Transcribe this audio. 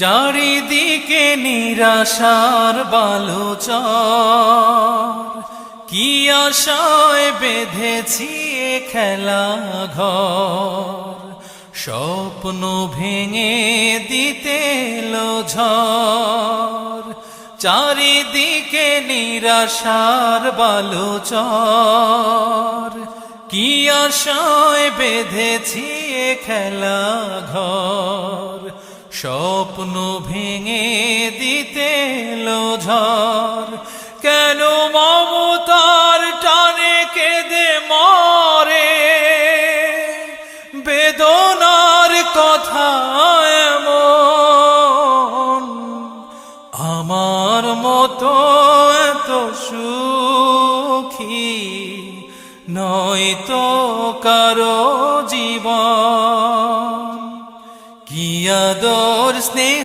চারিদিকে নিরাশার বালুচর, কি আশায় বেঁধেছি এ খেলা ঘর। স্বপ্ন ভেঙে দিতে এলো ঝড়, চারিদিকে নিরাশার বালুচর, কি আশায় বেঁধেছি এ খেলা ঘর। স্বপ্ন ভেঙে দিতে এলো ঝড়, কেন মমতার টানে কেঁদে মরে, বেদনার কথা এমন। আমার মতো এত সুখী নয়তো কারো জীবন। কি আদর স্নেহ